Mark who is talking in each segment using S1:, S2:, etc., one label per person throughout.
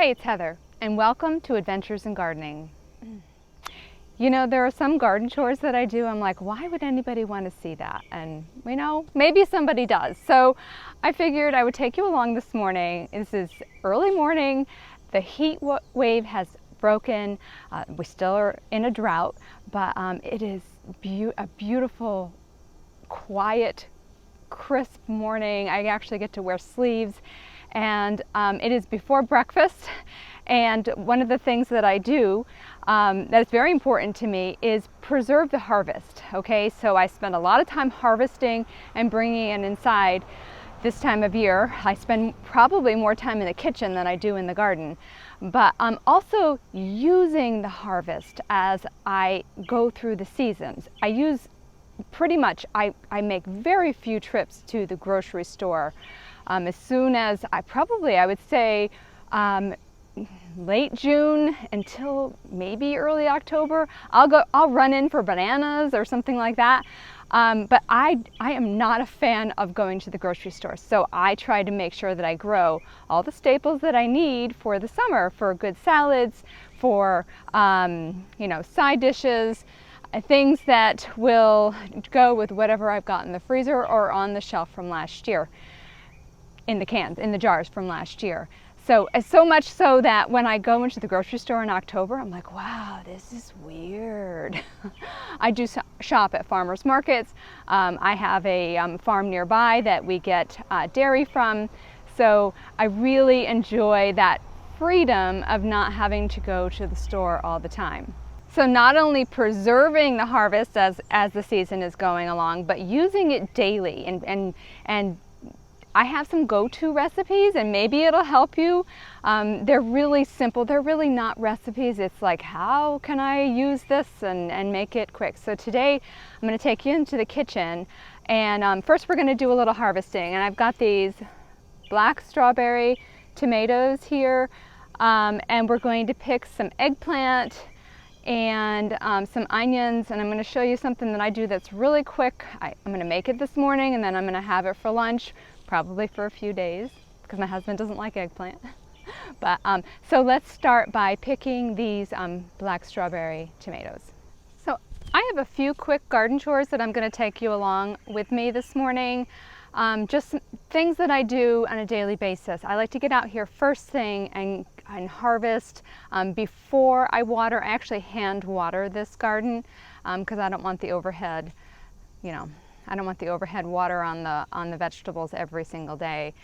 S1: Hey, it's Heather, and welcome to Adventures in Gardening. You know, there are some garden chores that I do. I'm like, why would anybody want to see that? And you know, maybe somebody does. So I figured I would take you along this morning. This is early morning. The heat wave has broken. We still are in a drought, but it is a beautiful, quiet, crisp morning. I actually get to wear sleeves. And it is before breakfast, and one of the things that I do that is very important to me is preserve the harvest. Okay, so I spend a lot of time harvesting and bringing it inside this time of year. I spend probably more time in the kitchen than I do in the garden, but I'm also using the harvest as I go through the seasons. I make very few trips to the grocery store. As soon as I would say late June until maybe early October, I'll run in for bananas or something like that. But I am not a fan of going to the grocery store. So I try to make sure that I grow all the staples that I need for the summer, for good salads, for side dishes, things that will go with whatever I've got in the freezer or on the shelf from last year. In the jars from last year. So much so that when I go into the grocery store in October, I'm like, wow, this is weird. I do shop at farmers markets. I have a farm nearby that we get dairy from. So I really enjoy that freedom of not having to go to the store all the time. So not only preserving the harvest as the season is going along, but using it daily and I have some go-to recipes, and maybe it'll help you. They're really simple. They're really not recipes. It's like, how can I use this and make it quick? So today I'm going to take you into the kitchen, and first we're going to do a little harvesting. And I've got these black strawberry tomatoes here, and we're going to pick some eggplant and some onions, and I'm going to show you something that I do that's really quick. I'm going to make it this morning, and then I'm going to have it for lunch, probably for a few days, because my husband doesn't like eggplant. But so let's start by picking these black strawberry tomatoes. So I have a few quick garden chores that I'm going to take you along with me this morning. Just things that I do on a daily basis. I like to get out here first thing and harvest before I water. I actually hand water this garden because I don't want the overhead, I don't want the overhead water on the vegetables every single day.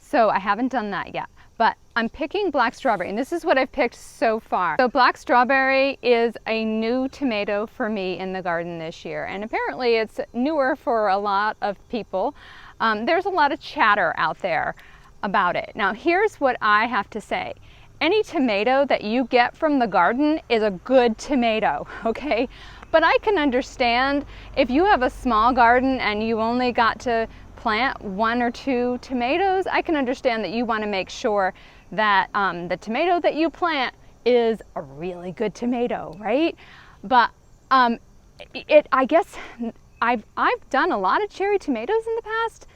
S1: So I haven't done that yet, but I'm picking black strawberry, and this is what I've picked so far. So black strawberry is a new tomato for me in the garden this year, and apparently it's newer for a lot of people. There's a lot of chatter out there about it. Now here's what I have to say. Any tomato that you get from the garden is a good tomato, okay? But I can understand if you have a small garden and you only got to plant 1 or 2 tomatoes, I can understand that you want to make sure that the tomato that you plant is a really good tomato, right? But I guess I've done a lot of cherry tomatoes in the past.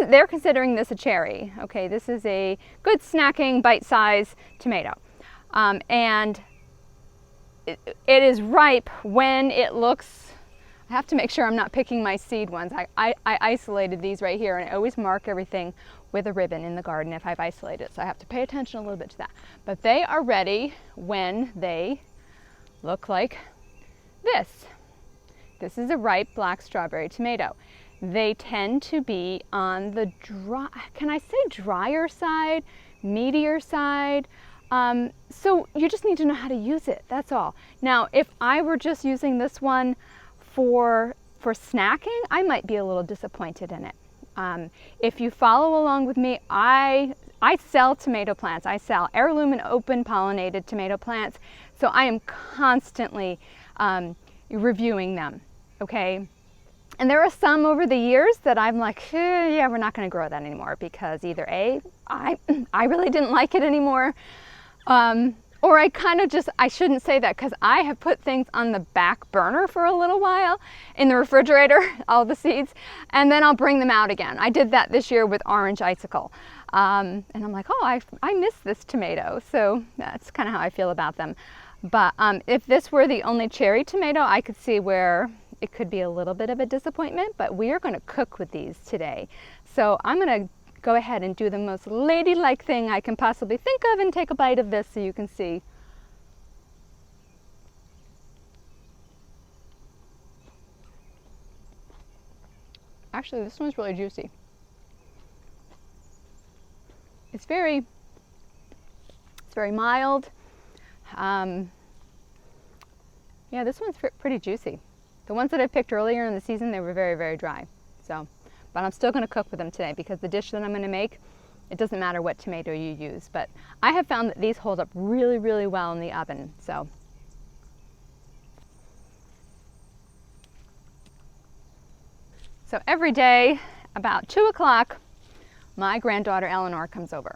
S1: They're considering this a cherry. Okay, this is a good snacking bite-sized tomato, and it is ripe when it looks. I have to make sure I'm not picking my seed ones. I isolated these right here, and I always mark everything with a ribbon in the garden if I've isolated, so I have to pay attention a little bit to that. But they are ready when they look like this. This is a ripe black strawberry tomato. They tend to be on the drier side, meatier side. So you just need to know how to use it, that's all. Now, if I were just using this one for snacking, I might be a little disappointed in it. If you follow along with me, I sell tomato plants. I sell heirloom and open pollinated tomato plants. So I am constantly reviewing them, okay? And there are some over the years that I'm like, yeah, we're not going to grow that anymore because either A, I really didn't like it anymore, or I shouldn't say that because I have put things on the back burner for a little while in the refrigerator, all the seeds, and then I'll bring them out again. I did that this year with orange icicle. And I'm like, oh, I miss this tomato. So that's kind of how I feel about them. But if this were the only cherry tomato, I could see where it could be a little bit of a disappointment, but we are going to cook with these today. So I'm going to go ahead and do the most ladylike thing I can possibly think of and take a bite of this so you can see. Actually, this one's really juicy. It's very mild. Yeah, this one's pretty juicy. The ones that I picked earlier in the season, they were very dry. So, but I'm still going to cook with them today because the dish that I'm going to make, it doesn't matter what tomato you use. But I have found that these hold up really well in the oven. So every day about 2 o'clock, my granddaughter Eleanor comes over.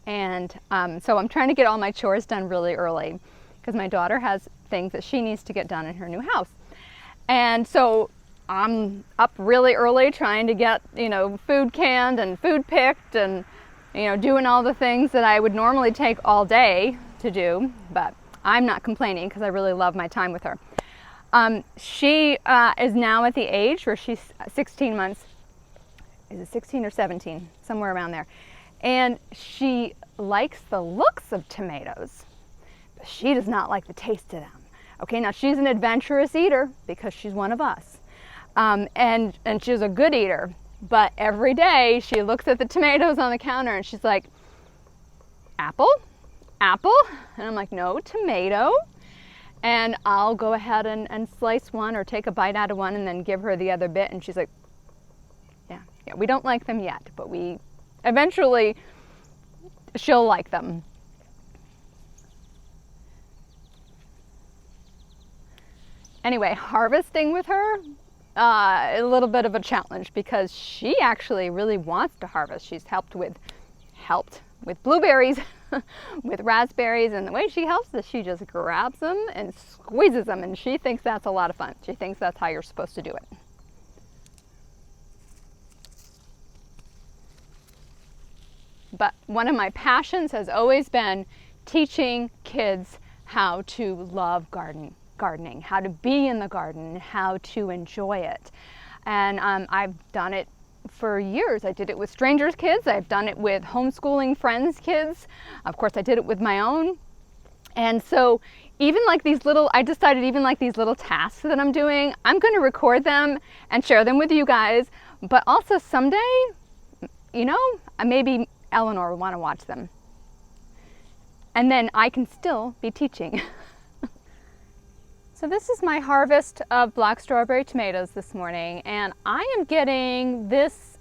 S1: And so I'm trying to get all my chores done really early because my daughter has things that she needs to get done in her new house. And so I'm up really early trying to get, food canned and food picked and, doing all the things that I would normally take all day to do. But I'm not complaining because I really love my time with her. She is now at the age where she's 16 months. Is it 16 or 17? Somewhere around there. And she likes the looks of tomatoes, but she does not like the taste of them. Okay, now she's an adventurous eater because she's one of us. And she's a good eater, but every day she looks at the tomatoes on the counter and she's like, apple? Apple? And I'm like, no, tomato. And I'll go ahead and slice one or take a bite out of one and then give her the other bit. And she's like, yeah, we don't like them yet, but eventually she'll like them. Anyway, harvesting with her, a little bit of a challenge because she actually really wants to harvest. She's helped with blueberries, with raspberries, and the way she helps is she just grabs them and squeezes them, and she thinks that's a lot of fun. She thinks that's how you're supposed to do it. But one of my passions has always been teaching kids how to love gardening, how to be in the garden, how to enjoy it. And I've done it for years. I did it with strangers' kids. I've done it with homeschooling friends' kids. Of course, I did it with my own. And so I decided even like these little tasks that I'm doing, I'm going to record them and share them with you guys. But also someday, maybe Eleanor will want to watch them. And then I can still be teaching. So this is my harvest of black strawberry tomatoes this morning, and I am getting this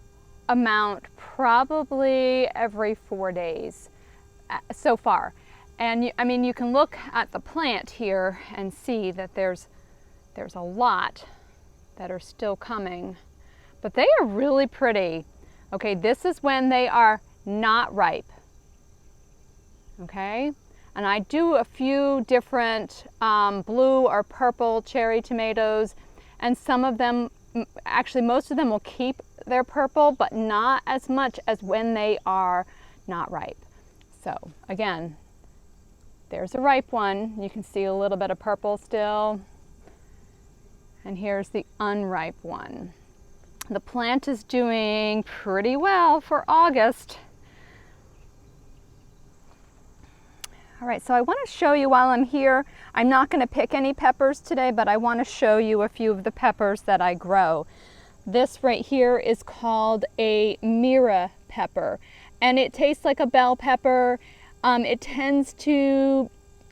S1: amount probably every 4 days so far. And you can look at the plant here and see that there's a lot that are still coming, but they are really pretty. Okay, this is when they are not ripe. Okay. And I do a few different blue or purple cherry tomatoes, and some of them, actually most of them will keep their purple, but not as much as when they are not ripe. So again, there's a ripe one. You can see a little bit of purple still. And here's the unripe one. The plant is doing pretty well for August. All right, so I want to show you while I'm here, I'm not going to pick any peppers today, but I want to show you a few of the peppers that I grow. This right here is called a Mira pepper, and it tastes like a bell pepper. It tends to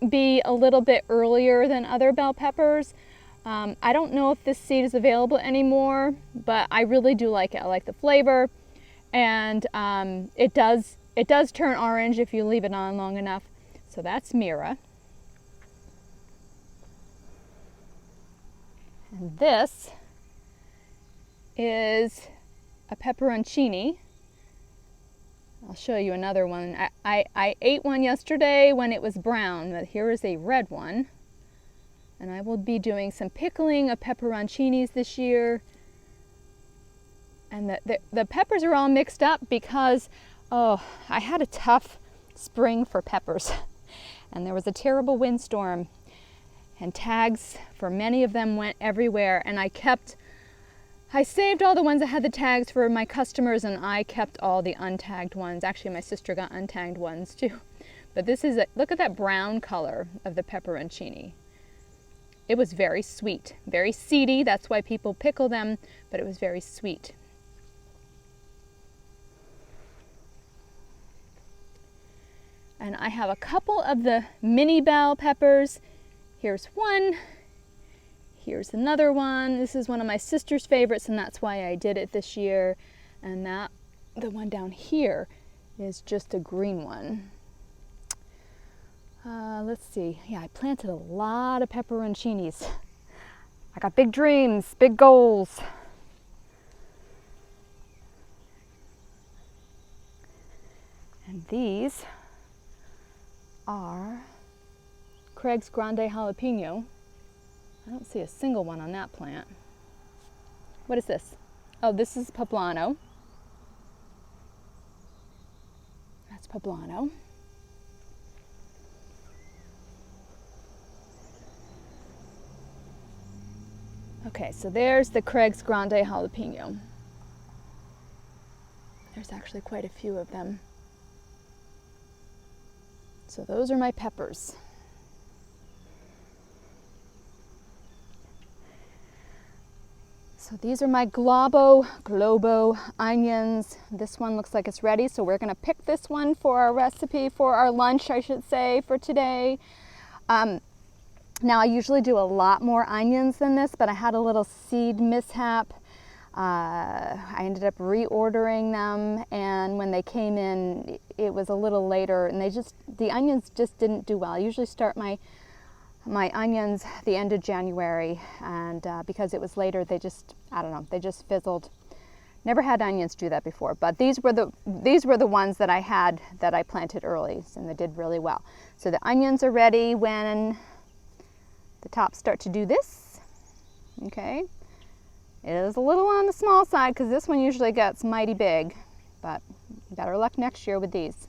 S1: be a little bit earlier than other bell peppers. I don't know if this seed is available anymore, but I really do like it. I like the flavor, and it does turn orange if you leave it on long enough. So that's Mira. And this is a pepperoncini. I'll show you another one. I ate one yesterday when it was brown, but here is a red one. And I will be doing some pickling of pepperoncinis this year. And the peppers are all mixed up because Oh, I had a tough spring for peppers and there was a terrible windstorm and tags for many of them went everywhere, and I saved all the ones that had the tags for my customers and I kept all the untagged ones. Actually, my sister got untagged ones too. But look at that brown color of the pepperoncini. It was very sweet, very seedy. That's why people pickle them, but it was very sweet. And I have a couple of the mini bell peppers. Here's one. Here's another one. This is one of my sister's favorites, and that's why I did it this year. And the one down here is just a green one. Let's see. Yeah, I planted a lot of pepperoncinis. I got big dreams, big goals. And these are Craig's Grande Jalapeno. I don't see a single one on that plant. What is this? Oh, this is poblano. That's poblano. Okay, so there's the Craig's Grande Jalapeno. There's actually quite a few of them. So those are my peppers. So these are my globo onions. This one looks like it's ready, so we're gonna pick this one for our recipe, for our lunch, I should say, for today. Now I usually do a lot more onions than this, but I had a little seed mishap. I ended up reordering them, and when they came in, it was a little later, and the onions just didn't do well. I usually start my onions the end of January, and because it was later, they just fizzled. Never had onions do that before, but these were the ones that I had that I planted early, and they did really well. So the onions are ready when the tops start to do this. Okay, it is a little on the small side because this one usually gets mighty big, but better luck next year with these.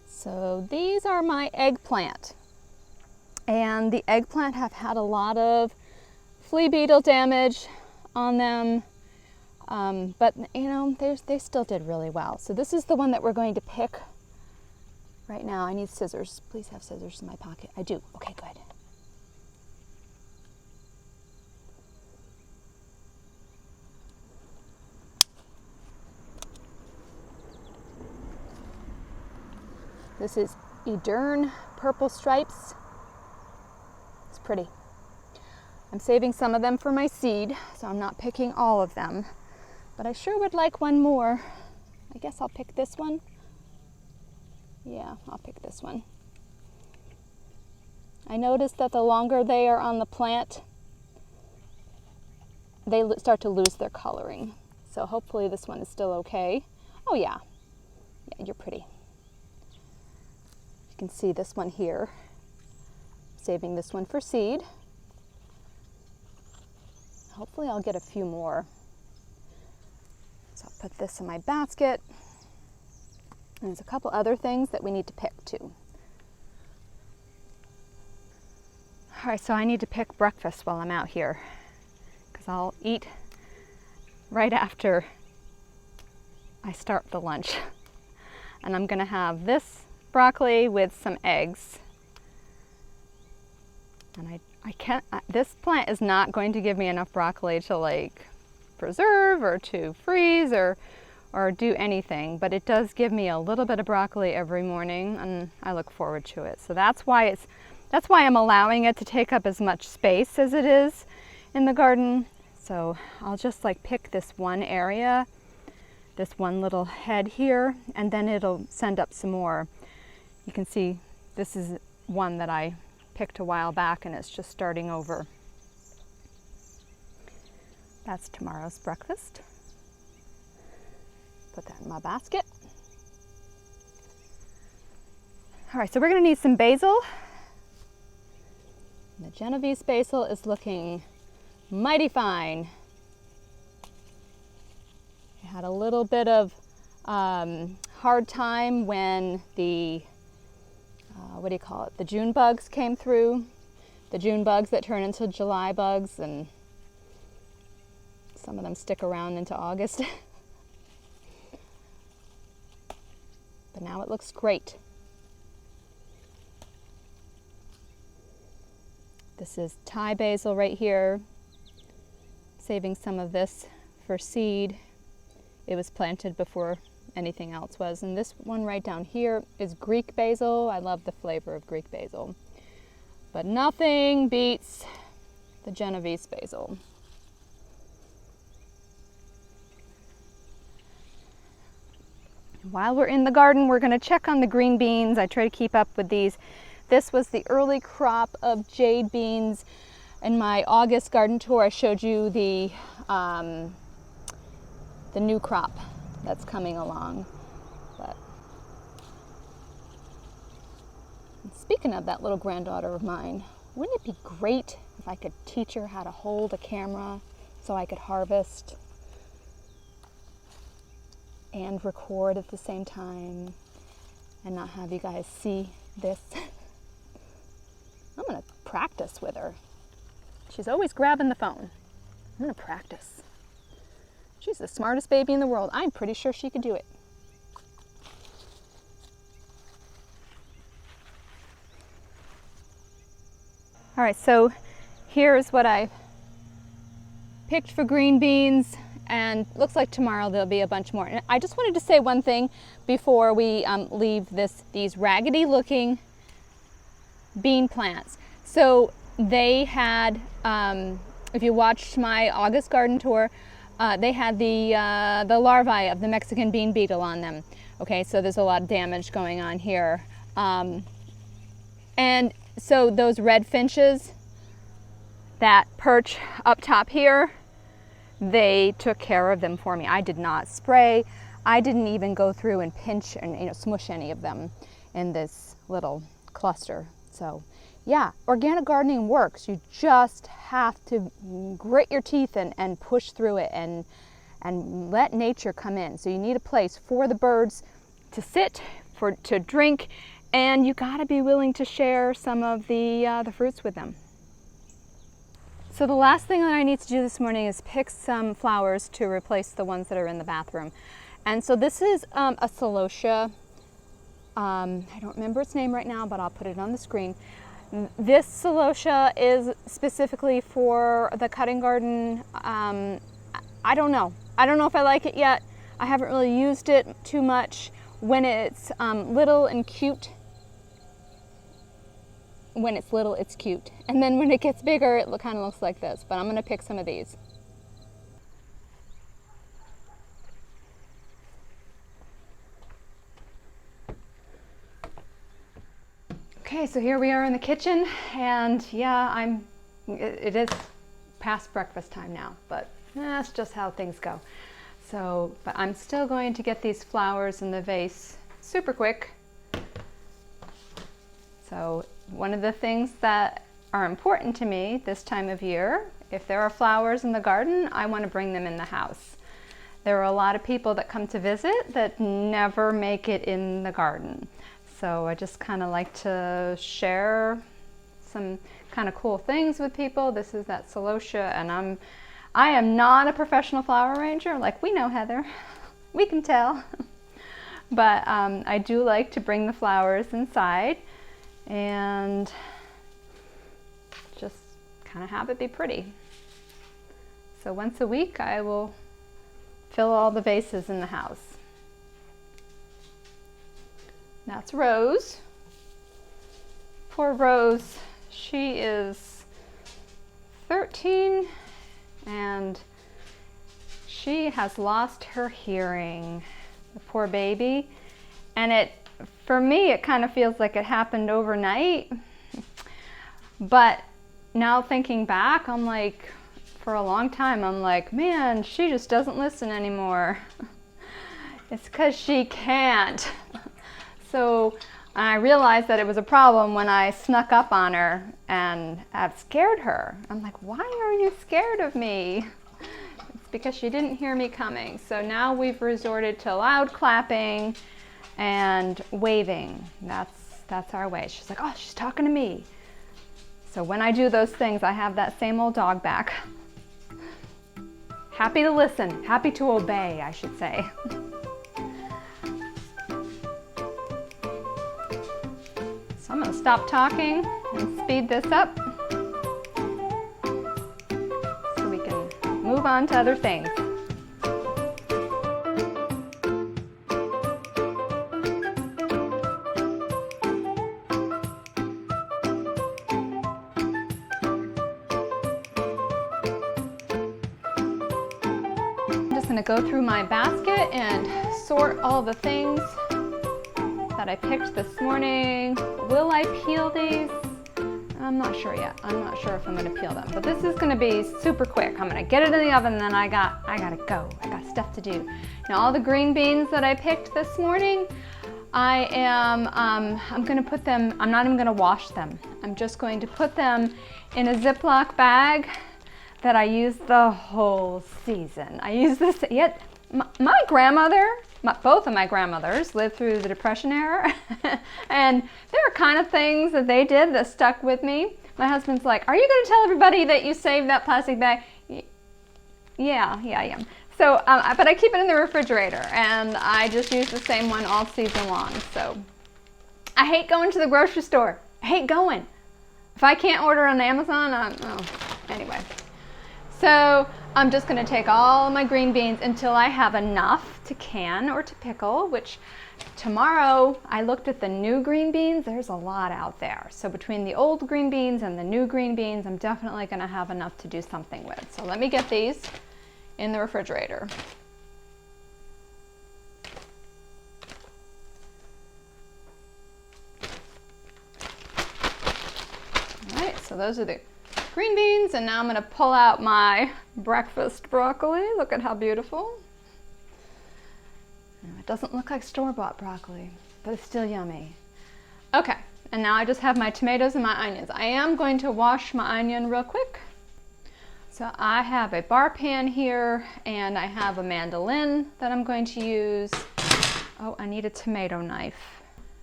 S1: So these are my eggplant, and the eggplant have had a lot of flea beetle damage on them, but you know, they still did really well. So this is the one that we're going to pick right now. I need scissors. Please have scissors in my pocket. I do. Okay, good. This is Edern Purple Stripes. It's pretty. I'm saving some of them for my seed, so I'm not picking all of them. But I sure would like one more. I guess I'll pick this one. Yeah, I'll pick this one. I noticed that the longer they are on the plant, they start to lose their coloring. So hopefully this one is still okay. Oh yeah. Yeah, you're pretty. You can see this one here. Saving this one for seed. Hopefully I'll get a few more. So I'll put this in my basket. And there's a couple other things that we need to pick too. All right, so I need to pick breakfast while I'm out here, because I'll eat right after I start the lunch. And I'm gonna have this broccoli with some eggs. And this plant is not going to give me enough broccoli to like preserve or to freeze or do anything, but it does give me a little bit of broccoli every morning, and I look forward to it. So that's why I'm allowing it to take up as much space as it is in the garden. So I'll just like pick this one area, this one little head here, and then it'll send up some more. You can see this is one that I picked a while back, and it's just starting over. That's tomorrow's breakfast. Put that in my basket. All right, so we're gonna need some basil. The Genovese basil is looking mighty fine. I had a little bit of hard time when the, what do you call it, the June bugs came through. The June bugs that turn into July bugs, and some of them stick around into August. But now it looks great. This is Thai basil right here. Saving some of this for seed. It was planted before anything else was. And this one right down here is Greek basil. I love the flavor of Greek basil. But nothing beats the Genovese basil. While we're in the garden, we're going to check on the green beans. I try to keep up with these. This was the early crop of jade beans. In my August garden tour, I showed you the new crop that's coming along. But speaking of that little granddaughter of mine, wouldn't it be great if I could teach her how to hold a camera so I could harvest and record at the same time and not have you guys see this? I'm gonna practice with her. She's always grabbing the phone. I'm gonna practice. She's the smartest baby in the world. I'm pretty sure she could do it. All right, so here's what I've picked for green beans, and looks like tomorrow there'll be a bunch more. And I just wanted to say one thing before we leave these raggedy looking bean plants. So they had, if you watched my August garden tour, they had the larvae of the Mexican bean beetle on them. Okay, so there's a lot of damage going on here. And so those red finches that perch up top here, they took care of them for me. I did not spray. I didn't even go through and pinch and smush any of them in this little cluster. So yeah, organic gardening works. You just have to grit your teeth and push through it and let nature come in. So you need a place for the birds to sit, to drink, and you gotta be willing to share some of the fruits with them. So the last thing that I need to do this morning is pick some flowers to replace the ones that are in the bathroom. And so this is a celosia. I don't remember its name right now, but I'll put it on the screen. This celosia is specifically for the cutting garden. I don't know. I don't know if I like it yet. I haven't really used it too much. When it's little and cute, when it's little, it's cute. And then when it gets bigger, it kind of looks like this. But I'm going to pick some of these. Okay, so here we are in the kitchen, and yeah, it is past breakfast time now, but that's just how things go. So, but I'm still going to get these flowers in the vase super quick. So one of the things that are important to me this time of year, if there are flowers in the garden, I want to bring them in the house. There are a lot of people that come to visit that never make it in the garden. So I just kind of like to share some kind of cool things with people. This is that celosia, and I am not a professional flower arranger, like we know, Heather. We can tell. But I do like to bring the flowers inside and just kind of have it be pretty. So once a week I will fill all the vases in the house. That's Rose. Poor Rose, she is 13 and she has lost her hearing, the poor baby. And for me, it kind of feels like it happened overnight. But now thinking back, I'm like, for a long time, I'm like, man, she just doesn't listen anymore. It's because she can't. So I realized that it was a problem when I snuck up on her and I've scared her. I'm like, why are you scared of me? It's because she didn't hear me coming. So now we've resorted to loud clapping and waving. That's our way. She's like, oh, she's talking to me. So when I do those things, I have that same old dog back. Happy to listen, happy to obey, I should say. So I'm going to stop talking and speed this up so we can move on to other things. I'm just going to go through my basket and sort all the things that I picked this morning. Will I peel these? I'm not sure yet. I'm not sure if I'm going to peel them, but this is going to be super quick. I'm going to get it in the oven, and then I gotta go. I got stuff to do. Now all the green beans that I picked this morning, I'm going to put them, I'm not even going to wash them. I'm just going to put them in a Ziploc bag that I use the whole season. I use this, yet my grandmother, both of my grandmothers lived through the Depression era, and there are kind of things that they did that stuck with me. My husband's like, are you going to tell everybody that you saved that plastic bag? Yeah, I am. So, but I keep it in the refrigerator, and I just use the same one all season long. So, I hate going to the grocery store. I hate going. If I can't order on Amazon, anyway. So I'm just going to take all of my green beans until I have enough to can or to pickle, which tomorrow I looked at the new green beans. There's a lot out there. So between the old green beans and the new green beans, I'm definitely going to have enough to do something with. So let me get these in the refrigerator. All right, so those are the green beans, and now I'm going to pull out my breakfast broccoli. Look at how beautiful. It doesn't look like store-bought broccoli, but it's still yummy. Okay, and now I just have my tomatoes and my onions. I am going to wash my onion real quick. So I have a bar pan here, and I have a mandolin that I'm going to use. Oh, I need a tomato knife.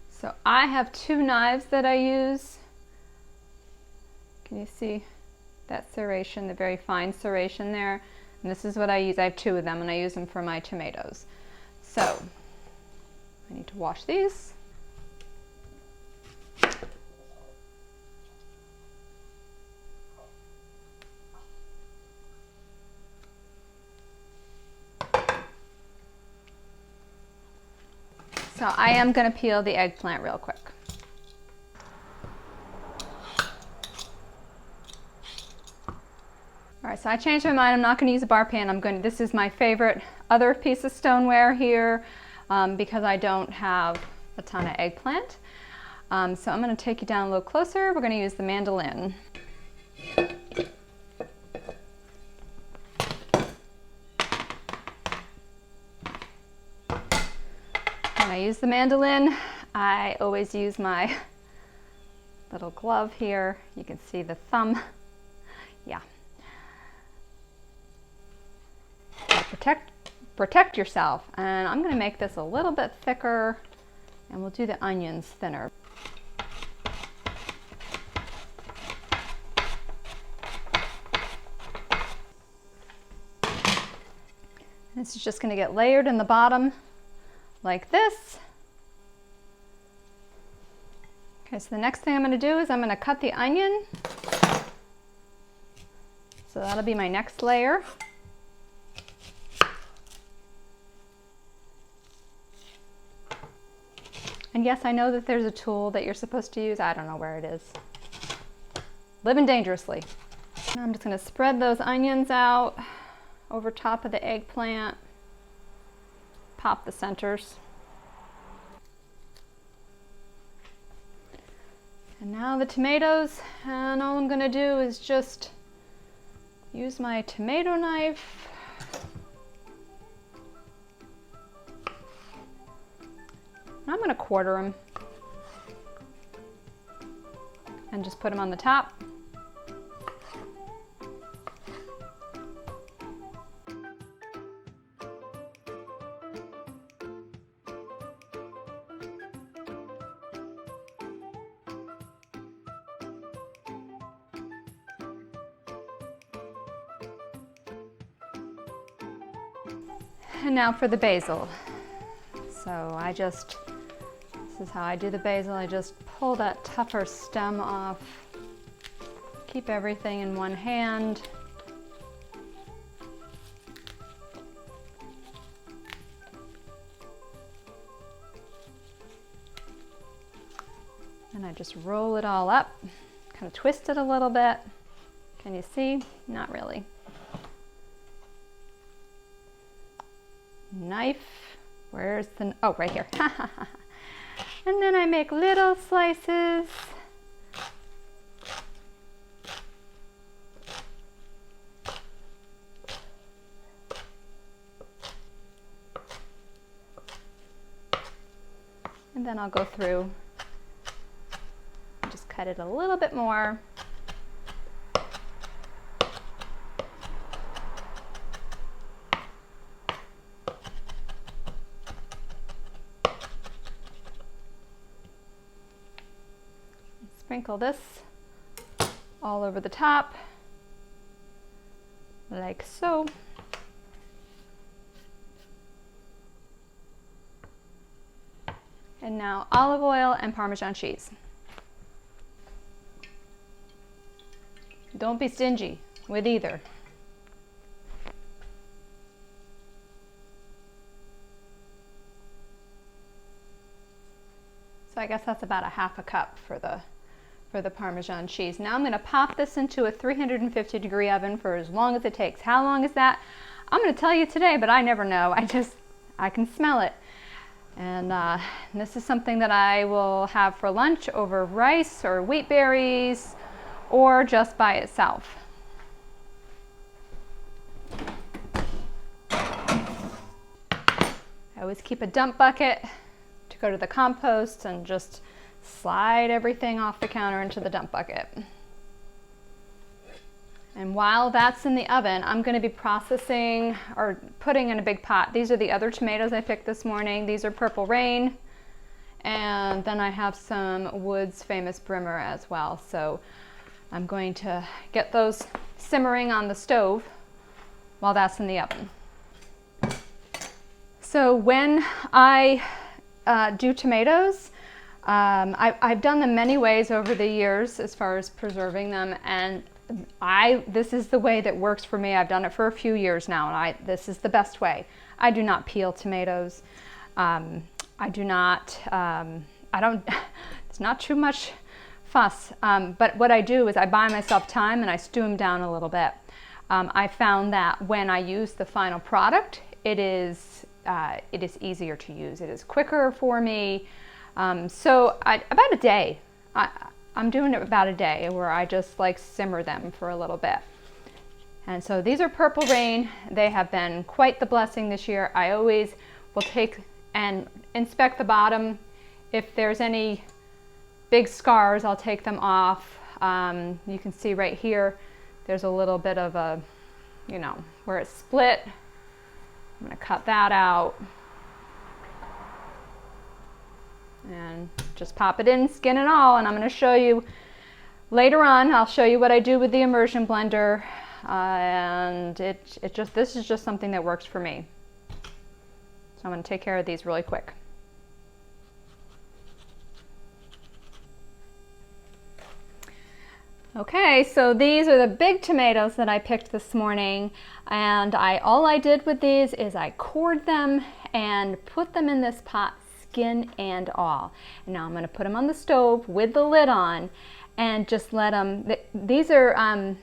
S1: So I have 2 knives that I use. Can you see that serration, the very fine serration there? And this is what I use. I have 2 of them, and I use them for my tomatoes. So I need to wash these. So I am going to peel the eggplant real quick. All right, so I changed my mind. I'm not going to use a bar pan. This is my favorite other piece of stoneware here because I don't have a ton of eggplant. So I'm going to take you down a little closer. We're going to use the mandolin. When I use the mandolin, I always use my little glove here. You can see the thumb. Yeah. Protect yourself. And I'm going to make this a little bit thicker, and we'll do the onions thinner. This is just going to get layered in the bottom like this. Okay, so the next thing I'm going to do is I'm going to cut the onion. So that'll be my next layer. And yes, I know that there's a tool that you're supposed to use. I don't know where it is. Living dangerously. Now I'm just going to spread those onions out over top of the eggplant. Pop the centers. And now the tomatoes, and all I'm going to do is just use my tomato knife I'm going to quarter them and just put them on the top. And now for the basil. So this is how I do the basil. I just pull that tougher stem off, keep everything in one hand. And I just roll it all up, kind of twist it a little bit. Can you see? Not really. Knife, where's the, oh, right here. And then I make little slices. And then I'll go through and just cut it a little bit more. Sprinkle this all over the top, like so. And now olive oil and Parmesan cheese. Don't be stingy with either. So I guess that's about a half a cup for the Parmesan cheese. Now I'm going to pop this into a 350-degree oven for as long as it takes. How long is that? I'm going to tell you today, but I never know. I can smell it. And this is something that I will have for lunch over rice or wheat berries or just by itself. I always keep a dump bucket to go to the compost and just slide everything off the counter into the dump bucket. And while that's in the oven, I'm going to be processing or putting in a big pot. These are the other tomatoes I picked this morning. These are Purple Rain. And then I have some Wood's Famous Brimmer as well. So I'm going to get those simmering on the stove while that's in the oven. So when I do tomatoes, I've done them many ways over the years as far as preserving them, and this is the way that works for me. I've done it for a few years now, and this is the best way. I do not peel tomatoes. I do not, it's not too much fuss, but what I do is I buy myself time and I stew them down a little bit. I found that when I use the final product, it is easier to use. It is quicker for me. So about a day. I'm doing it about a day where I just like simmer them for a little bit. And so these are Purple Rain. They have been quite the blessing this year. I always will take and inspect the bottom. If there's any big scars, I'll take them off. You can see right here, there's a little bit of a, where it's split. I'm going to cut that out. And just pop it in, skin and all, and I'm going to show you later on. I'll show you what I do with the immersion blender, and this is just something that works for me. So I'm going to take care of these really quick. Okay, so these are the big tomatoes that I picked this morning, and all I did with these is I cored them and put them in this pot, skin and all. And now I'm going to put them on the stove with the lid on and just let them, these are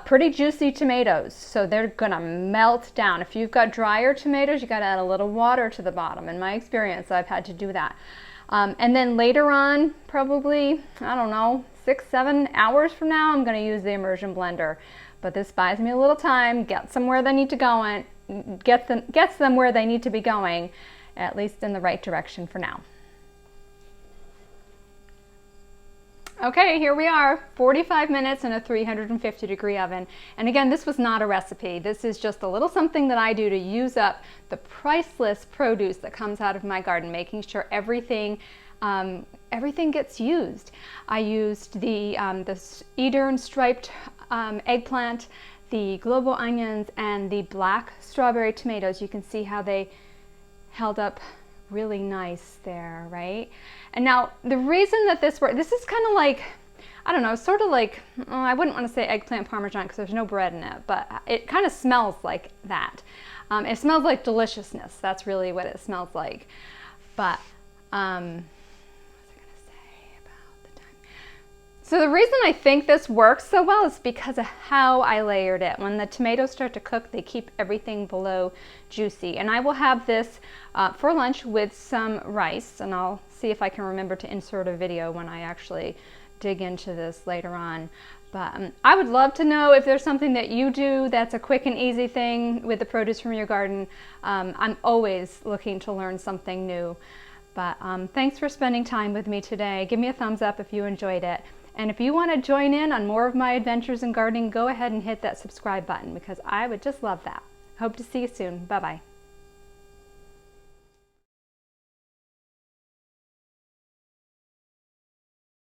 S1: pretty juicy tomatoes, so they're going to melt down. If you've got drier tomatoes, you got to add a little water to the bottom. In my experience, I've had to do that. And then later on, probably, I don't know, 6-7 hours from now, I'm going to use the immersion blender. But this buys me a little time, gets them where they need to go, and gets them where they need to be going, at least in the right direction for now. Okay, here we are, 45 minutes in a 350-degree oven. And again, this was not a recipe. This is just a little something that I do to use up the priceless produce that comes out of my garden, making sure everything gets used. I used the Eastern striped eggplant, the global onions, and the black strawberry tomatoes. You can see how they held up really nice there, right? And now the reason that this works, this is kind of like, I don't know, sort of like, I wouldn't want to say eggplant parmesan because there's no bread in it, but it kind of smells like that. It smells like deliciousness. That's really what it smells like. But so the reason I think this works so well is because of how I layered it. When the tomatoes start to cook, they keep everything below juicy. And I will have this for lunch with some rice, and I'll see if I can remember to insert a video when I actually dig into this later on. But I would love to know if there's something that you do that's a quick and easy thing with the produce from your garden. I'm always looking to learn something new. But thanks for spending time with me today. Give me a thumbs up if you enjoyed it. And if you want to join in on more of my adventures in gardening, go ahead and hit that subscribe button because I would just love that. Hope to see you soon. Bye-bye.